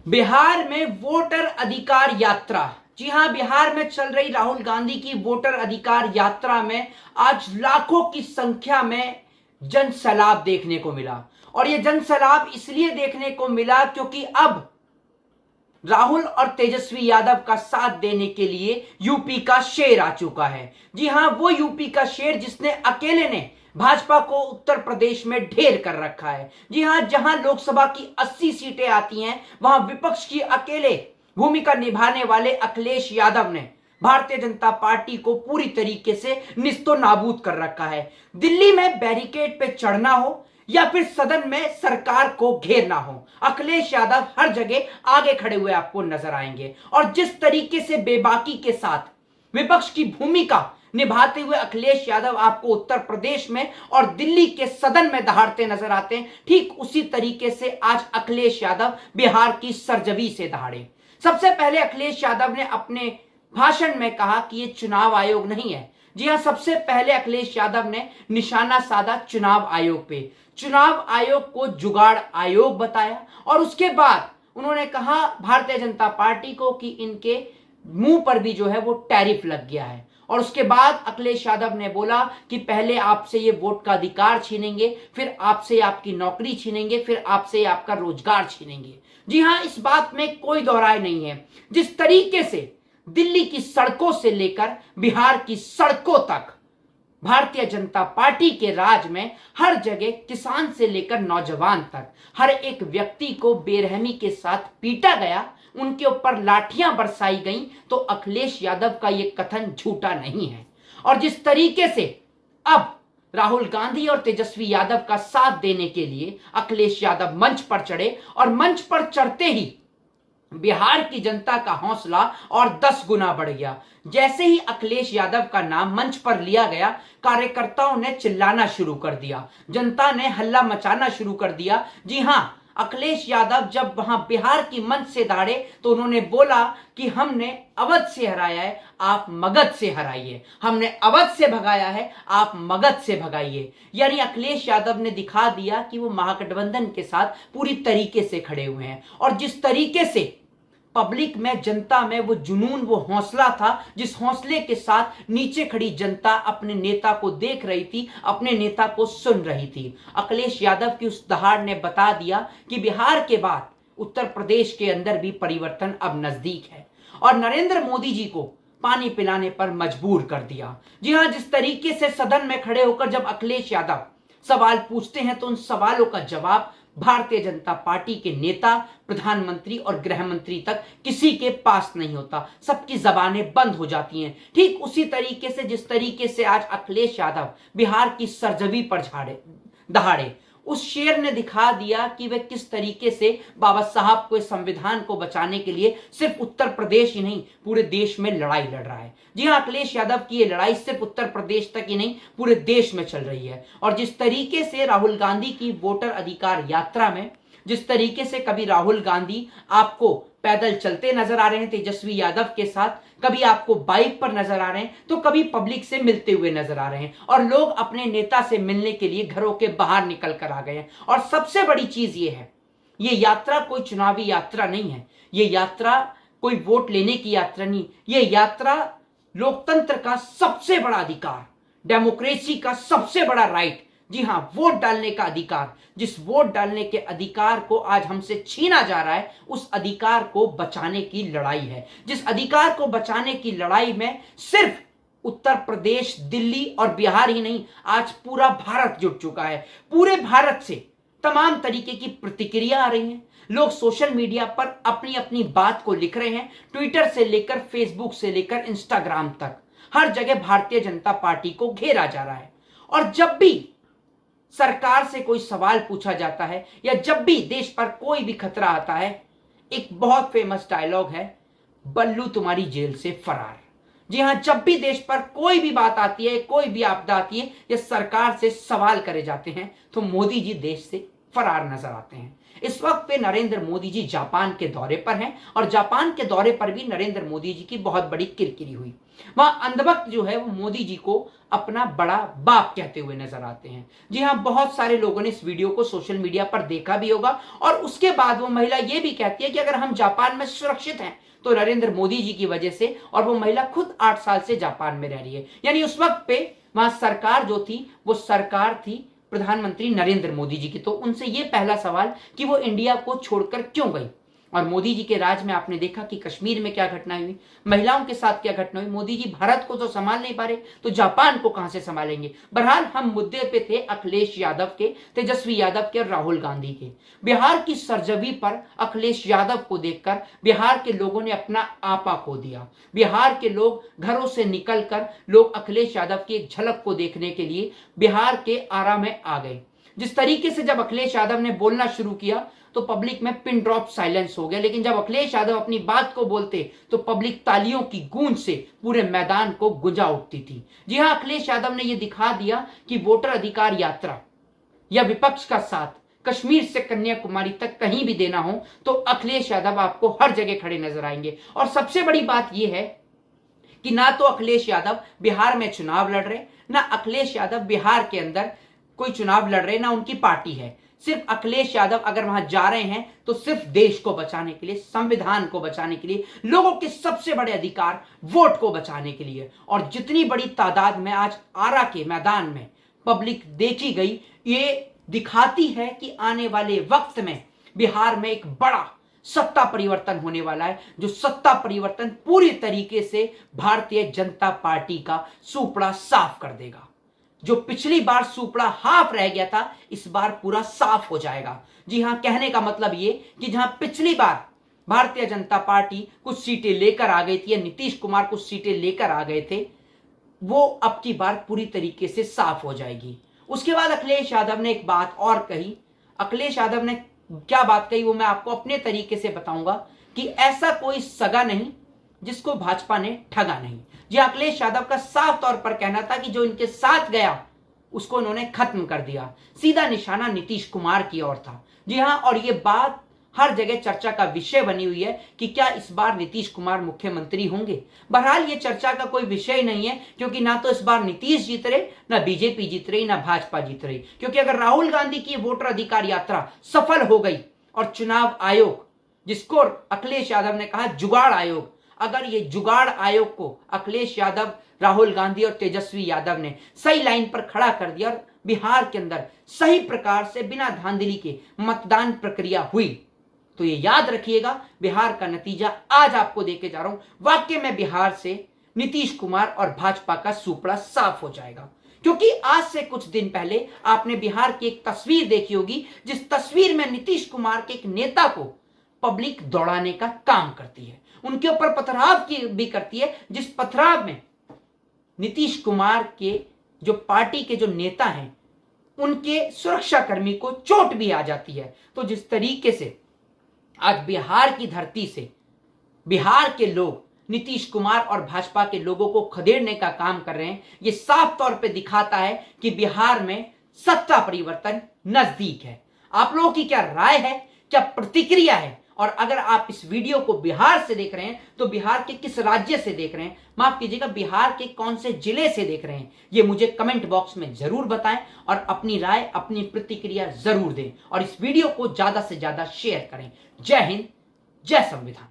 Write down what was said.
बिहार में वोटर अधिकार यात्रा। जी हां, बिहार में चल रही राहुल गांधी की वोटर अधिकार यात्रा में आज लाखों की संख्या में जन सैलाब देखने को मिला। और यह जन सैलाब इसलिए देखने को मिला क्योंकि अब राहुल और तेजस्वी यादव का साथ देने के लिए यूपी का शेर आ चुका है। जी हां, वो यूपी का शेर जिसने अकेले ने भाजपा को उत्तर प्रदेश में ढेर कर रखा है। जी हां, जहां लोकसभा की 80 सीटें आती हैं, वहां विपक्ष की अकेले भूमिका निभाने वाले अखिलेश यादव ने भारतीय जनता पार्टी को पूरी तरीके से निस्तो नाबूद कर रखा है। दिल्ली में बैरिकेड पे चढ़ना हो या फिर सदन में सरकार को घेरना हो, अखिलेश यादव हर जगह आगे खड़े हुए आपको नजर आएंगे। और जिस तरीके से बेबाकी के साथ विपक्ष की भूमिका निभाते हुए अखिलेश यादव आपको उत्तर प्रदेश में और दिल्ली के सदन में दहाड़ते नजर आते हैं, ठीक उसी तरीके से आज अखिलेश यादव बिहार की सरजमी से दहाड़े। सबसे पहले अखिलेश यादव ने अपने भाषण में कहा कि यह चुनाव आयोग नहीं है। जी हां, सबसे पहले अखिलेश यादव ने निशाना साधा चुनाव आयोग पे, चुनाव आयोग को जुगाड़ आयोग बताया। और उसके बाद उन्होंने कहा भारतीय जनता पार्टी को कि इनके मुंह पर भी जो है वो टैरिफ लग गया है। और उसके बाद अखिलेश यादव ने बोला कि पहले आपसे ये वोट का अधिकार छीनेंगे, फिर आपसे आपकी नौकरी छीनेंगे, फिर आपसे आपका रोजगार छीनेंगे। जी हां, इस बात में कोई दोहराए नहीं है। जिस तरीके से दिल्ली की सड़कों से लेकर बिहार की सड़कों तक भारतीय जनता पार्टी के राज में हर जगह किसान से लेकर नौजवान तक हर एक व्यक्ति को बेरहमी के साथ पीटा गया, उनके ऊपर लाठियां बरसाई गईं, तो अखिलेश यादव का यह कथन झूठा नहीं है। और जिस तरीके से अब राहुल गांधी और तेजस्वी यादव का साथ देने के लिए अखिलेश यादव मंच पर चढ़े और मंच पर चढ़ते ही बिहार की जनता का हौसला और 10 गुना बढ़ गया। जैसे ही अखिलेश यादव का नाम मंच पर लिया गया, कार्यकर्ताओं ने चिल्लाना शुरू कर दिया, जनता ने हल्ला मचाना शुरू कर दिया। जी हां, अखिलेश यादव जब वहां बिहार की मंच से दहाड़े तो उन्होंने बोला कि हमने अवध से हराया है, आप मगध से हराइए, हमने अवध से भगाया है, आप मगध से भगाइए। यानी अखिलेश यादव ने दिखा दिया कि वो महागठबंधन के साथ पूरी तरीके से खड़े हुए हैं। और जिस तरीके से पब्लिक में, जनता में वो जुनून, वो हौसला था, जिस हौसले के साथ नीचे खड़ी जनता अपने नेता को देख रही थी, अपने नेता को सुन रही थी, अखिलेश यादव की उस दहाड़ ने बता दिया कि बिहार के बाद उत्तर प्रदेश के अंदर भी परिवर्तन अब नजदीक है। और नरेंद्र मोदी जी को पानी पिलाने पर मजबूर कर दिया। जी हां, जिस तरीके से सदन में खड़े होकर जब अखिलेश यादव सवाल पूछते हैं तो उन सवालों का जवाब भारतीय जनता पार्टी के नेता, प्रधानमंत्री और गृह मंत्री तक किसी के पास नहीं होता, सबकी जबानें बंद हो जाती हैं। ठीक उसी तरीके से जिस तरीके से आज अखिलेश यादव बिहार की सरजमी पर दहाड़े, उस शेर ने दिखा दिया कि वह किस तरीके से बाबा साहब को, संविधान को बचाने के लिए सिर्फ उत्तर प्रदेश ही नहीं पूरे देश में लड़ाई लड़ रहा है। जी हां, अखिलेश यादव की यह लड़ाई सिर्फ उत्तर प्रदेश तक ही नहीं पूरे देश में चल रही है। और जिस तरीके से राहुल गांधी की वोटर अधिकार यात्रा में, जिस तरीके से कभी राहुल गांधी आपको पैदल चलते नजर आ रहे हैं तेजस्वी यादव के साथ, कभी आपको बाइक पर नजर आ रहे हैं, तो कभी पब्लिक से मिलते हुए नजर आ रहे हैं। और लोग अपने नेता से मिलने के लिए घरों के बाहर निकल कर आ गए हैं। और सबसे बड़ी चीज ये है, ये यात्रा कोई चुनावी यात्रा नहीं है, ये यात्रा कोई वोट लेने की यात्रा नहीं, ये यात्रा लोकतंत्र का सबसे बड़ा अधिकार, डेमोक्रेसी का सबसे बड़ा राइट, जी हां, वोट डालने का अधिकार, जिस वोट डालने के अधिकार को आज हमसे छीना जा रहा है, उस अधिकार को बचाने की लड़ाई है। जिस अधिकार को बचाने की लड़ाई में सिर्फ उत्तर प्रदेश, दिल्ली और बिहार ही नहीं, आज पूरा भारत जुट चुका है। पूरे भारत से तमाम तरीके की प्रतिक्रिया आ रही हैं, लोग सोशल मीडिया पर अपनी अपनी बात को लिख रहे हैं, ट्विटर से लेकर फेसबुक से लेकर इंस्टाग्राम तक हर जगह भारतीय जनता पार्टी को घेरा जा रहा है। और जब भी सरकार से कोई सवाल पूछा जाता है या जब भी देश पर कोई भी खतरा आता है, एक बहुत फेमस डायलॉग है, बल्लू तुम्हारी जेल से फरार। जी हां, जब भी देश पर कोई भी बात आती है, कोई भी आपदा आती है या सरकार से सवाल करे जाते हैं, तो मोदी जी देश से फरार नजर आते हैं। इस वक्त पे नरेंद्र मोदी जी जापान के दौरे पर हैं और जापान के दौरे पर भी नरेंद्र मोदी जी की बहुत बड़ी किरकिरी हुई। वहां अंधभक्त जो है वो मोदी जी को अपना बड़ा बाप कहते हुए नजर आते हैं। जी हां, बहुत सारे लोगों ने इस वीडियो को सोशल मीडिया पर देखा भी होगा और उसके बाद वो महिला ये भी कहती है कि अगर हम जापान में सुरक्षित हैं तो नरेंद्र मोदी जी की वजह से, और वो महिला खुद 8 साल से जापान में रह रही है। यानी उस वक्त पे वहां सरकार जो थी वो सरकार थी प्रधानमंत्री नरेंद्र मोदी जी की। तो उनसे ये पहला सवाल कि वो इंडिया को छोड़कर क्यों गई। और मोदी जी के राज में आपने देखा कि कश्मीर में क्या घटना हुई, महिलाओं के साथ क्या घटना हुई। मोदी जी भारत को तो संभाल नहीं पा रहे तो जापान को कहां से संभालेंगे। बहरहाल हम मुद्दे पे थे अखिलेश यादव के, तेजस्वी यादव के और राहुल गांधी के। बिहार की सरजमी पर अखिलेश यादव को देखकर बिहार के लोगों ने अपना आपा खो दिया। बिहार के लोग घरों से निकलकर लोग अखिलेश यादव की एक झलक को देखने के लिए बिहार के आरा में आ गए। जिस तरीके से जब अखिलेश यादव ने बोलना शुरू किया तो पब्लिक में पिन ड्रॉप साइलेंस हो गया, लेकिन जब अखिलेश यादव अपनी बात को बोलते तो पब्लिक तालियों की गूंज से पूरे मैदान को गुंजा उठती थी। जी हां, अखिलेश यादव ने यह दिखा दिया कि वोटर अधिकार यात्रा या विपक्ष का साथ कश्मीर से कन्याकुमारी तक कहीं भी देना हो तो अखिलेश यादव आपको हर जगह खड़े नजर आएंगे। और सबसे बड़ी बात यह है कि ना तो अखिलेश यादव बिहार में चुनाव लड़ रहे, ना अखिलेश यादव बिहार के अंदर कोई चुनाव लड़ रहे, ना उनकी पार्टी है। सिर्फ अखिलेश यादव अगर वहां जा रहे हैं तो सिर्फ देश को बचाने के लिए, संविधान को बचाने के लिए, लोगों के सबसे बड़े अधिकार वोट को बचाने के लिए। और जितनी बड़ी तादाद में आज आरा के मैदान में पब्लिक देखी गई, ये दिखाती है कि आने वाले वक्त में बिहार में एक बड़ा सत्ता परिवर्तन होने वाला है, जो सत्ता परिवर्तन पूरी तरीके से भारतीय जनता पार्टी का सुपड़ा साफ कर देगा। जो पिछली बार सुपड़ा हाफ रह गया था, इस बार पूरा साफ हो जाएगा। जी हां, कहने का मतलब ये कि जहां पिछली बार भारतीय जनता पार्टी कुछ सीटें लेकर आ गई थी या नीतीश कुमार कुछ सीटें लेकर आ गए थे, वो अब की बार पूरी तरीके से साफ हो जाएगी। उसके बाद अखिलेश यादव ने एक बात और कही। अखिलेश यादव ने क्या बात कही वो मैं आपको अपने तरीके से बताऊंगा कि ऐसा कोई सगा नहीं जिसको भाजपा ने ठगा नहीं। जी, अखिलेश यादव का साफ तौर पर कहना था कि जो इनके साथ गया उसको इन्होंने खत्म कर दिया। सीधा निशाना नीतीश कुमार की ओर था। जी हां, और ये बात हर जगह चर्चा का विषय बनी हुई है कि क्या इस बार नीतीश कुमार मुख्यमंत्री होंगे। बहरहाल ये चर्चा का कोई विषय नहीं है, क्योंकि ना तो इस बार नीतीश जीत रहे, ना बीजेपी जीत रही, ना भाजपा जीत रही। क्योंकि अगर राहुल गांधी की वोटर अधिकार यात्रा सफल हो गई और चुनाव आयोग, जिसको अखिलेश यादव ने कहा जुगाड़ आयोग, अगर ये जुगाड़ आयोग को अखिलेश यादव, राहुल गांधी और तेजस्वी यादव ने सही लाइन पर खड़ा कर दिया और बिहार के अंदर सही प्रकार से बिना धांधली के मतदान प्रक्रिया हुई, तो ये याद रखिएगा, बिहार का नतीजा आज आपको देके जा रहा हूं, वाकई में बिहार से नीतीश कुमार और भाजपा का सुपड़ा साफ हो जाएगा। क्योंकि आज से कुछ दिन पहले आपने बिहार की एक तस्वीर देखी होगी, जिस तस्वीर में नीतीश कुमार के एक नेता को पब्लिक दौड़ाने का काम करती है, उनके ऊपर पथराव की भी करती है, जिस पथराव में नीतीश कुमार के जो पार्टी के जो नेता हैं उनके सुरक्षाकर्मी को चोट भी आ जाती है। तो जिस तरीके से आज बिहार की धरती से बिहार के लोग नीतीश कुमार और भाजपा के लोगों को खदेड़ने का काम कर रहे हैं, यह साफ तौर पे दिखाता है कि बिहार में सत्ता परिवर्तन नजदीक है। आप लोगों की क्या राय है, क्या प्रतिक्रिया है? और अगर आप इस वीडियो को बिहार से देख रहे हैं तो बिहार के किस राज्य से देख रहे हैं, माफ कीजिएगा, बिहार के कौन से जिले से देख रहे हैं, ये मुझे कमेंट बॉक्स में जरूर बताएं और अपनी राय, अपनी प्रतिक्रिया जरूर दें और इस वीडियो को ज्यादा से ज्यादा शेयर करें। जय हिंद, जय संविधान।